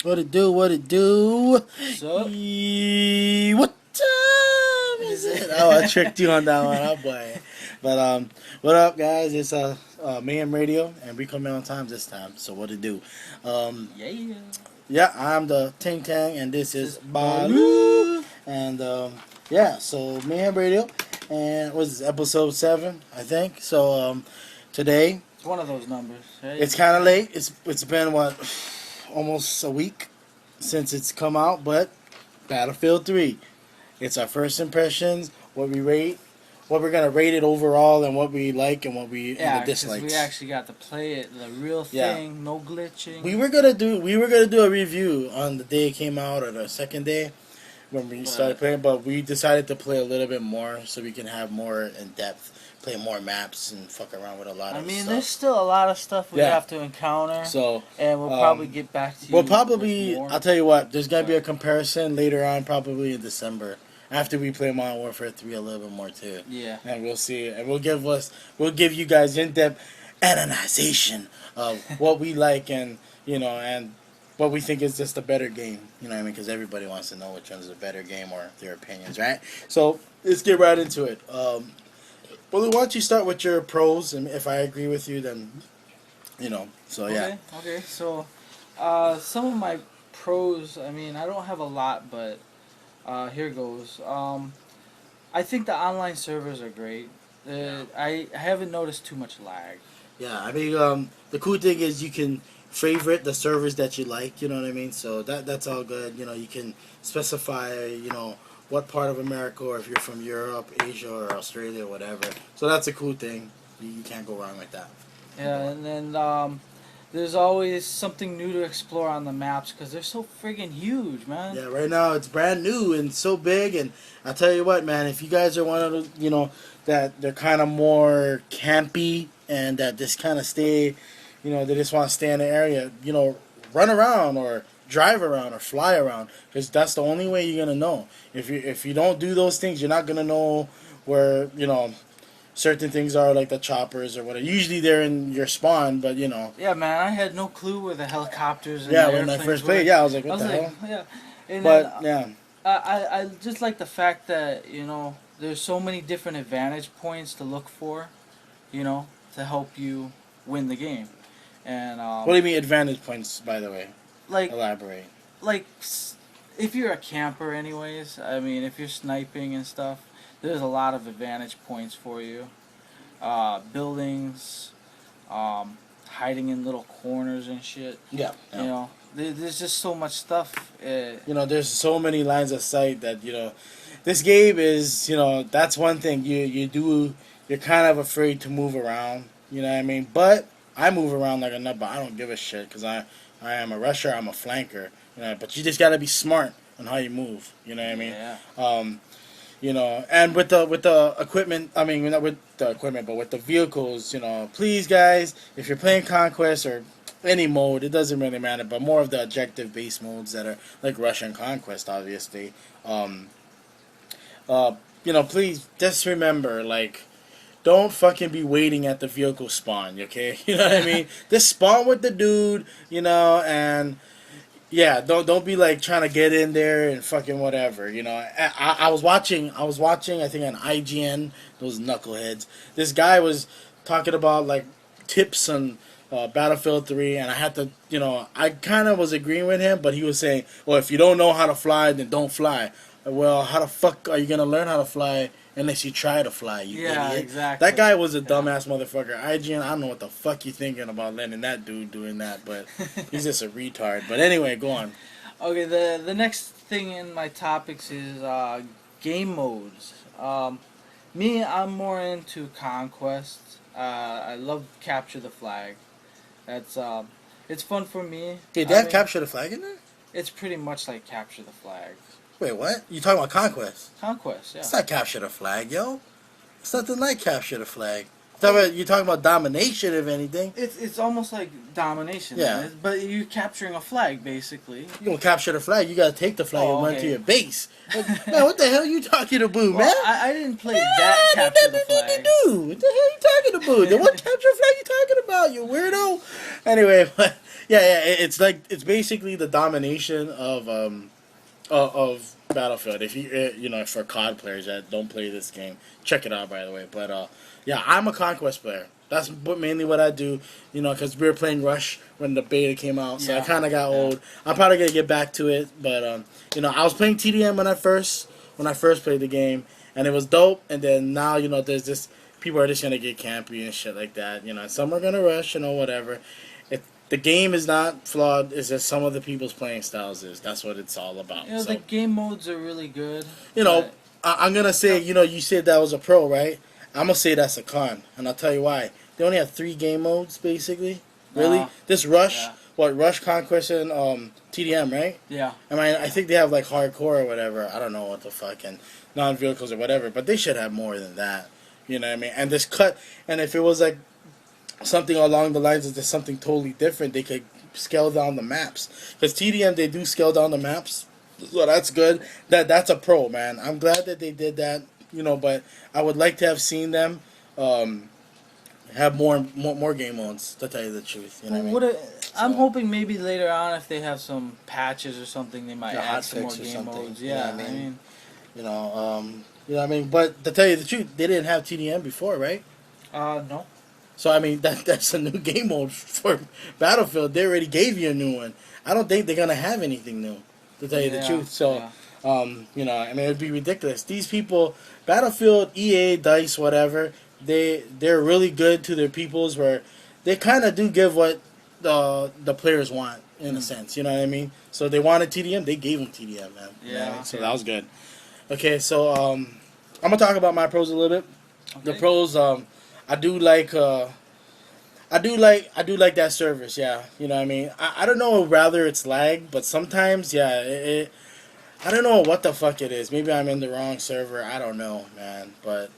What it do? What it do? So, What time is it? Oh, I tricked you on that one, oh boy. But what up, guys? It's Mayhem Radio, and we come in on time this time. So what it do? yeah. Yeah, I'm the Ting Tang, and this is Balu. Balu. And yeah, so Mayhem Radio, and what is this, episode 7, I think. So today It's one of those numbers, right? it's kind of late. It's been what, almost a week since it's come out, but Battlefield 3. It's our first impressions, what we rate, what we're gonna rate it overall, and what we like and what we and the dislikes. we actually got to play it, the real thing, no glitching. We were gonna do a review on the day it came out or the second day when we started playing, but we decided to play a little bit more so we can have more in depth, play more maps and fuck around with a lot of stuff. There's still a lot of stuff we have to encounter. So and we'll probably get back to you. We'll probably, with more. I'll tell you what, there's gonna be a comparison later on, probably in December. After we play Modern Warfare 3 a little bit more too. Yeah. And we'll see, and we'll give you guys in-depth analyzation of what we like and, and what we think is just a better game. You know what I mean? Because everybody wants to know which one's a better game or their opinions, right? So let's get right into it. Well, why don't you start with your pros, and if I agree with you, then, so yeah. Okay, so some of my pros, I don't have a lot, but here goes. I think the online servers are great. I haven't noticed too much lag. Yeah, the cool thing is you can favorite the servers that you like, you know what I mean? So that's all good. You can specify, what part of America, or if you're from Europe, Asia, or Australia, or whatever. So that's a cool thing. You can't go wrong with that. Yeah, and then there's always something new to explore on the maps because they're so friggin' huge, man. Yeah, right now it's brand new and so big, and I tell you what, man, if you guys are one of those, that they're kind of more campy and that just kind of stay, they just want to stay in the area, run around or drive around or fly around, because that's the only way you're gonna know. If you don't do those things, you're not gonna know where certain things are, like the choppers or whatever. Usually they're in your spawn, but Yeah, man, I had no clue where the helicopters and yeah, the when I airplanes first were. played, I was like, what the hell? Yeah. And But then, I just like the fact that, there's so many different advantage points to look for, to help you win the game. And what do you mean advantage points, by the way? Like, elaborate. Like, if you're a camper anyways, if you're sniping and stuff, there's a lot of advantage points for you. Buildings, hiding in little corners and shit. Yeah. There's just so much stuff. There's so many lines of sight that, this game is, that's one thing. You're kind of afraid to move around, you know what I mean? But I move around like a nut, but I don't give a shit, because I am a rusher, I'm a flanker, but you just gotta be smart on how you move, you know what I mean? Yeah. And with the equipment, not with the equipment, but with the vehicles, please guys, if you're playing Conquest or any mode, it doesn't really matter, but more of the objective-based modes that are like Russian Conquest, obviously, please just remember, don't fucking be waiting at the vehicle spawn, okay? You know what I mean? Just spawn with the dude, and yeah, don't be trying to get in there and fucking whatever, I was watching, I think on IGN, those knuckleheads. This guy was talking about tips on Battlefield 3, and I had to, I kind of was agreeing with him, but he was saying, well, if you don't know how to fly, then don't fly. Well, how the fuck are you gonna learn how to fly unless you try to fly, you idiot? Exactly. That guy was a dumbass motherfucker. IGN, I don't know what the fuck you thinking about letting that dude doing that, but he's just a retard. But anyway, go on. Okay, the next thing in my topics is game modes. Me, I'm more into Conquest. I love Capture the Flag. That's it's fun for me. Did they have Capture the Flag in there? It's pretty much like Capture the Flag. Wait, what? You talking about Conquest? Conquest, yeah. It's not Capture the Flag, yo. It's nothing like Capture the Flag. You're talking about domination, if anything. It's almost like domination. Yeah. Man. But you're capturing a flag, basically. You gonna capture the flag? You gotta take the flag and run okay. to your base. Man, what the hell are you talking about, man? Well, I didn't play that capture the flag. What the hell are you talking about? Then what capture flag you talking about? You weirdo. Anyway, but yeah, it's basically the domination of Battlefield. If you for COD players that don't play this game, check it out, by the way. But yeah, I'm a Conquest player. That's mainly what I do, because we were playing Rush when the beta came out, so I kind of got old. I'm probably gonna get back to it, but I was playing TDM when I first played the game, and it was dope. And then now, there's this people are just gonna get campy and shit like that, and some are gonna rush, whatever. The game is not flawed. It's just some of the people's playing styles is. That's what it's all about. So, the game modes are really good. I'm gonna say, you said that was a pro, right? I'm gonna say that's a con, and I'll tell you why. They only have 3 game modes, basically. Really? This Rush, Rush, Conquest, and TDM, right? Yeah. I think they have like hardcore or whatever. I don't know what the fuck, and non-vehicles or whatever, but they should have more than that. You know what I mean? And this cut, and if it was like something along the lines of just something totally different, they could scale down the maps. Because TDM, they do scale down the maps, so that's good. That's a pro, man. I'm glad that they did that. But I would like to have seen them have more game modes, to tell you the truth. You know what I mean? I'm hoping maybe later on, if they have some patches or something, they might add some more game modes. Yeah, I mean, But to tell you the truth, they didn't have TDM before, right? No. So that's a new game mode for Battlefield. They already gave you a new one. I don't think they're gonna have anything new, to tell you the truth. So. It'd be ridiculous. These people, Battlefield, EA, DICE, whatever, they're really good to their peoples, where they kind of do give what the players want, in a sense. You know what I mean? So they wanted TDM, they gave them TDM, man. Yeah. So that was good. Okay, so I'm gonna talk about my pros a little bit. Okay. The pros, I do like that service. Yeah, you know what I mean. I don't know whether it's lag, but sometimes, yeah, I don't know what the fuck it is. Maybe I'm in the wrong server. I don't know, man. But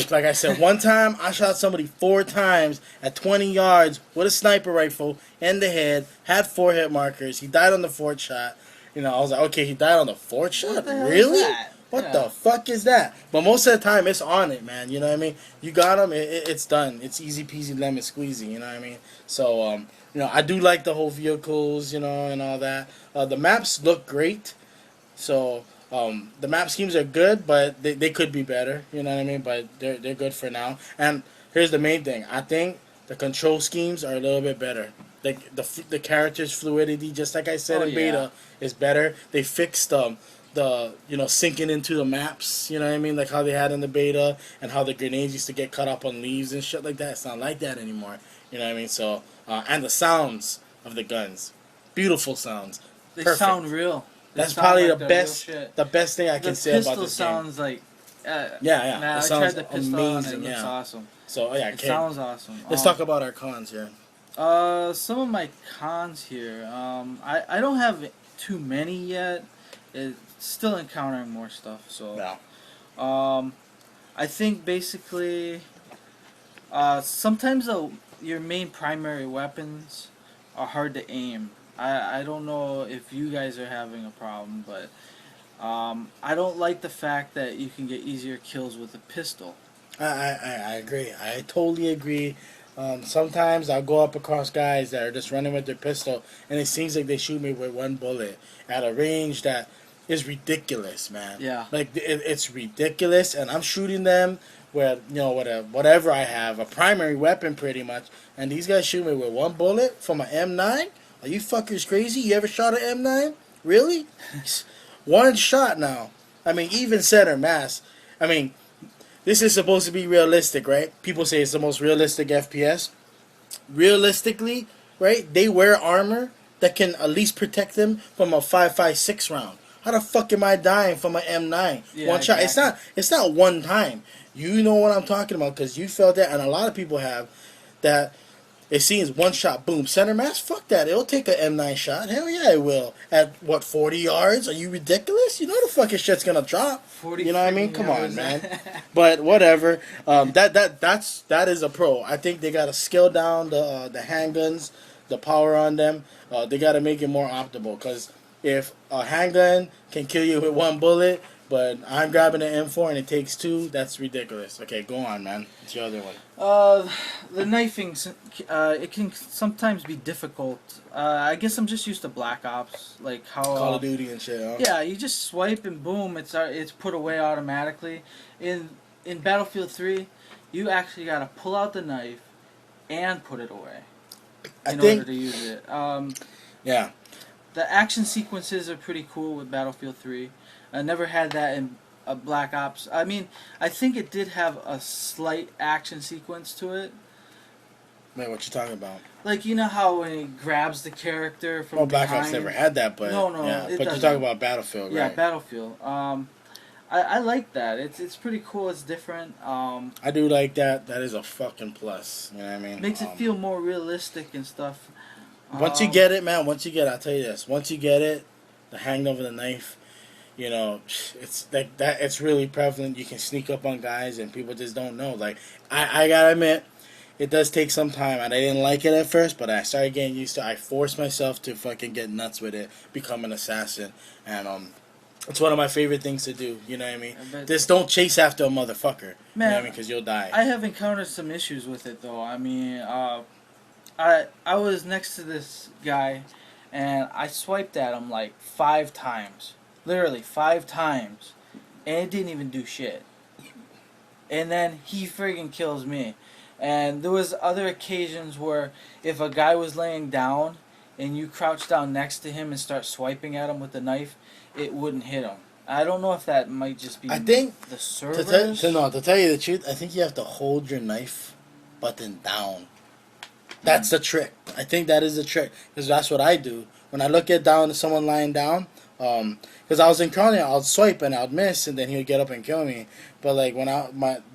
like I said, one time I shot somebody 4 times at 20 yards with a sniper rifle in the head, had 4 hit markers. He died on the 4th shot. I was like, okay, he died on the 4th shot? Really? What the fuck is that? But most of the time, it's on it, man. You know what I mean? You got him, it's done. It's easy peasy lemon squeezy, you know what I mean? So, I do like the whole vehicles, and all that. The maps look great. So, the map schemes are good, but they could be better, you know what I mean? But they're good for now. And here's the main thing. I think the control schemes are a little bit better. The characters' fluidity, just like I said in beta, is better. They fixed the sinking into the maps, you know what I mean? Like how they had in the beta, and how the grenades used to get cut up on leaves and shit like that. It's not like that anymore, you know what I mean? So, and the sounds of the guns. Beautiful sounds. They sound real. That's probably like the best thing I can say about this game. The pistol sounds like... yeah. Man, I tried the pistol amazing, and it looks awesome. So, yeah, it sounds awesome. Let's talk about our cons here. Some of my cons here. I don't have too many yet. It's still encountering more stuff. So, I think basically, sometimes your main primary weapons are hard to aim. I don't know if you guys are having a problem, but I don't like the fact that you can get easier kills with a pistol. I agree. I totally agree. Sometimes I'll go up across guys that are just running with their pistol, and it seems like they shoot me with 1 bullet at a range that is ridiculous, man. Yeah. Like, it's ridiculous, and I'm shooting them with, whatever I have, a primary weapon pretty much, and these guys shoot me with 1 bullet from an M9? Are you fuckers crazy? You ever shot an M9? Really? 1 shot now. Even center mass. This is supposed to be realistic, right? People say it's the most realistic FPS. Realistically, right? They wear armor that can at least protect them from a 5.56 round. How the fuck am I dying from an M9? Yeah, 1 shot. exactly. It's not one time. You know what I'm talking about, because you felt that, and a lot of people have, that It seems one shot, boom, center mass. Fuck that. It'll take a M9 shot. Hell yeah, it will. At what 40 yards? Are you ridiculous? You know the fucking shit's gonna drop. 40 You know what I mean? freaking Come on, yards. man. But whatever. That is a pro. I think they gotta scale down the handguns, the power on them. They gotta make it more optimal. Cause if a handgun can kill you with one bullet, but I'm grabbing an M4 and it takes two, that's ridiculous. Okay, go on, man. It's your other one. The knifing, it can sometimes be difficult. I guess I'm just used to Black Ops, like how Call of Duty and shit, huh? Yeah, you just swipe and boom, it's put away automatically. In Battlefield 3, you actually gotta pull out the knife and put it away in order to use it. Yeah. The action sequences are pretty cool with Battlefield 3. I never had that in Black Ops. I mean, I think it did have a slight action sequence to it. Man, what you talking about? Like, you know how when he grabs the character from Black behind? Ops never had that, but No, yeah. it But doesn't. you're talking about Battlefield, Yeah, right? Battlefield. I like that. It's pretty cool. It's different. I do like that. That is a fucking plus. You know what I mean? Makes it feel more realistic and stuff. Once you get it, man. Once you get it, I'll tell you this. Once you get it, the hang over the knife. You know, it's like that. It's really prevalent. You can sneak up on guys, and people just don't know. Like, I gotta admit, it does take some time, and I didn't like it at first, but I started getting used to it. I forced myself to fucking get nuts with it, become an assassin, and it's one of my favorite things to do. You know what I mean? Just don't chase after a motherfucker. Man, you know what I mean? Because you'll die. I have encountered some issues with it though. I mean, I was next to this guy, and I swiped at him like 5 times. Literally 5 times, and it didn't even do shit. And then he friggin' kills me. And there was other occasions where if a guy was laying down and you crouch down next to him and start swiping at him with the knife, it wouldn't hit him. I don't know if that might just be I think the servers. To tell you the truth, I think you have to hold your knife button down. That's the trick. I think that is the trick, because that's what I do when I look at down to someone lying down. Because I was encountering, I'll swipe and I'll miss, and then he'll get up and kill me. But like when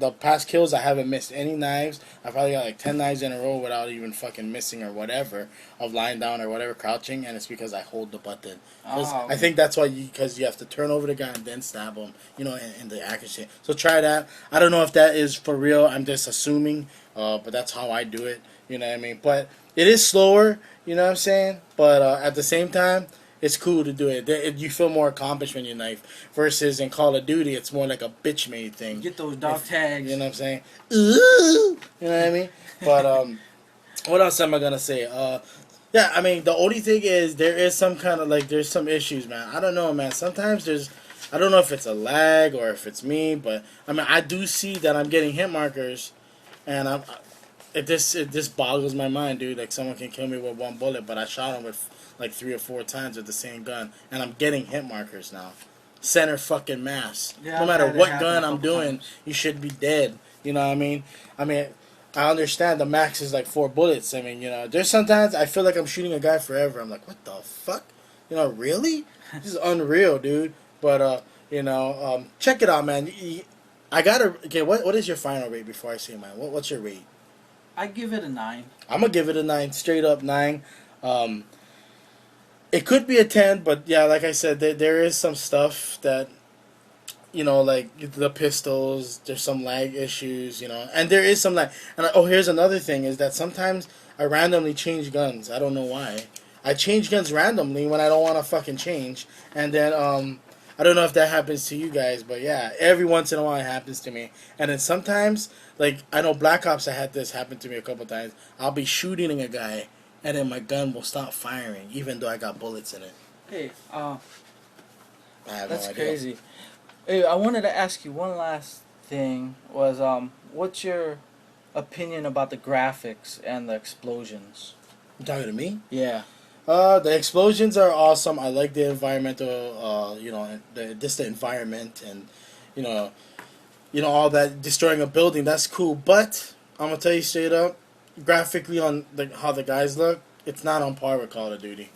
the past kills, I haven't missed any knives. I probably got like 10 knives in a row without even fucking missing or whatever, of lying down or whatever, crouching, and it's because I hold the button. Oh. I think that's why because you have to turn over the guy and then stab him, you know, in the accuracy. So try that. I don't know if that is for real. I'm just assuming, but that's how I do it. You know what I mean? But it is slower. You know what I'm saying? But at the same time, it's cool to do it. You feel more accomplished when you knife. Versus in Call of Duty, it's more like a bitch-made thing. Get those dog tags. You know what I'm saying? Ooh, you know what I mean? But what else am I gonna say? Yeah, I mean the only thing is there is some kind of like there's some issues, man. I don't know, man. Sometimes I don't know if it's a lag or if it's me, but I mean I do see that I'm getting hit markers, and it just boggles my mind, dude. Like someone can kill me with one bullet, but I shot him with like 3 or 4 times with the same gun, and I'm getting hit markers now. Center fucking mass. Yeah, no matter I've had it what happen gun a I'm couple doing, times. you should be dead. You know what I mean? I understand the max is like 4 bullets. I mean, you know, there's sometimes I feel like I'm shooting a guy forever. I'm like, what the fuck? You know, really? This is unreal, dude. But you know, check it out, man. I gotta. Okay, what is your final rate before I say mine? What's your rate? I give it a 9. I'm gonna give it a 9, straight up 9. It could be a 10, but yeah, like I said, there is some stuff that, you know, like the pistols, there's some lag issues, you know, and there is some lag. And here's another thing is that sometimes I randomly change guns. I don't know why. I change guns randomly when I don't want to fucking change, and then I don't know if that happens to you guys, but yeah, every once in a while it happens to me. And then sometimes, like I know Black Ops, I had this happen to me a couple times. I'll be shooting a guy, and then my gun will stop firing, even though I got bullets in it. Hey, I have that's no idea. crazy. Hey, I wanted to ask you one last thing. Was what's your opinion about the graphics and the explosions? You talking to me? Yeah. The explosions are awesome. I like the environmental, you know, just the environment and, you know, all that destroying a building. That's cool. But I'm gonna tell you straight up, graphically on how the guys look, it's not on par with Call of Duty.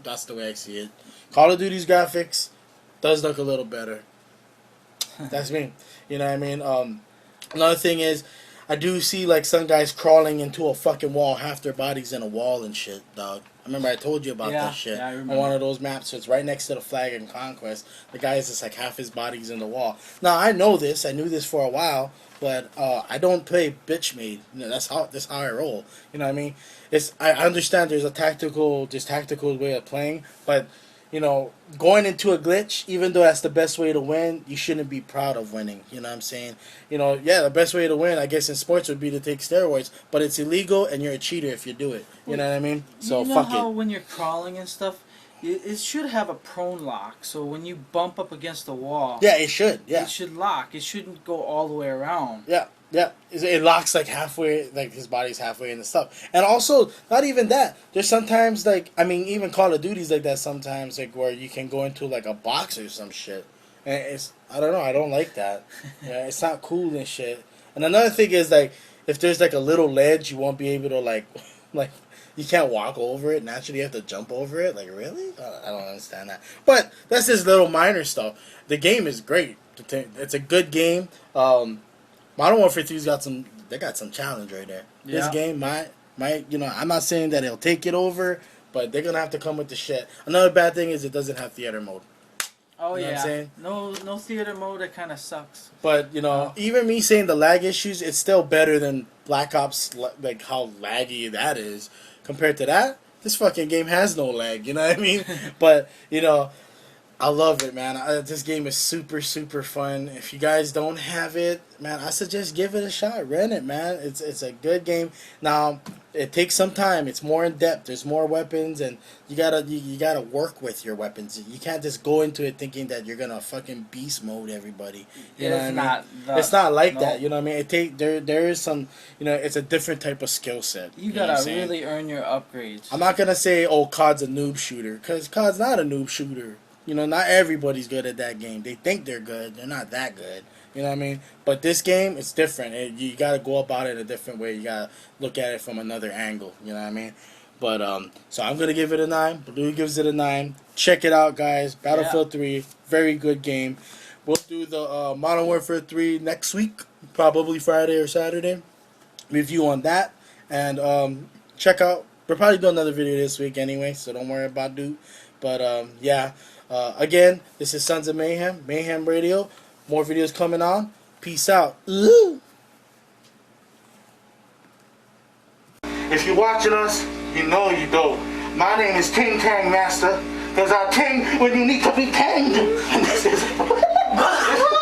That's the way I see it. Call of Duty's graphics does look a little better. That's me. You know what I mean? Another thing is, I do see like some guys crawling into a fucking wall, half their body's in a wall and shit, dog. I remember I told you about that shit I on one of those maps. So it's right next to the flag in Conquest. The guy is just like half his body's in the wall. Now I know this. I knew this for a while, but I don't play bitch made. You know, that's how I roll. You know what I mean? I understand there's a tactical way of playing, but you know, going into a glitch, even though that's the best way to win, you shouldn't be proud of winning. You know what I'm saying? You know, yeah, the best way to win, I guess, in sports would be to take steroids, but it's illegal and you're a cheater if you do it. You know what I mean? So you know fuck how it. when you're crawling and stuff, it should have a prone lock. So when you bump up against the wall, Yeah, it should. Yeah. it should lock. It shouldn't go all the way around. Yeah, yeah. It locks like halfway, like his body's halfway in the stuff. And also, not even that. There's sometimes like, I mean, even Call of Duty's like that sometimes, like where you can go into like a box or some shit. And it's, I don't know, I don't like that. Yeah, it's not cool and shit. And another thing is like, if there's like a little ledge, you won't be able to like, like, you can't walk over it. Naturally, you have to jump over it. Like, really? I don't understand that. But that's just little minor stuff. The game is great. It's a good game. Modern Warfare 3's got some. They got some challenge right there. Yeah. This game might. You know, I'm not saying that it'll take it over, but they're gonna have to come with the shit. Another bad thing is it doesn't have theater mode. Oh, You know yeah. what I'm saying? No theater mode. That kind of sucks. But you know, even me saying the lag issues, it's still better than Black Ops. Like how laggy that is compared to that. This fucking game has no lag. You know what I mean? But you know. I love it, man. This game is super, super fun. If you guys don't have it, man, I suggest give it a shot. Rent it, man. It's a good game. Now, it takes some time. It's more in depth. There's more weapons, and you gotta work with your weapons. You can't just go into it thinking that you're gonna fucking beast mode everybody. You know what I mean? It's not like that. You know what I mean? There is some. You know, it's a different type of skill set. You know what gotta I'm saying? really earn your upgrades. I'm not gonna say, oh, COD's a noob shooter, because COD's not a noob shooter. You know, not everybody's good at that game. They think they're good. They're not that good. You know what I mean? But this game, it's different. You got to go about it a different way. You got to look at it from another angle. You know what I mean? But, so I'm going to give it a 9. Blue gives it a 9. Check it out, guys. Battlefield 3, very good game. We'll do the Modern Warfare 3 next week, probably Friday or Saturday. Review on that. And check out, we'll probably do another video this week anyway, so don't worry about it. But, yeah. Again, this is Sons of Mayhem, Mayhem Radio. More videos coming on. Peace out. Ooh. If you're watching us, you know you dope. My name is Ting Tang Master, because I ting when you need to be tanged. And this is...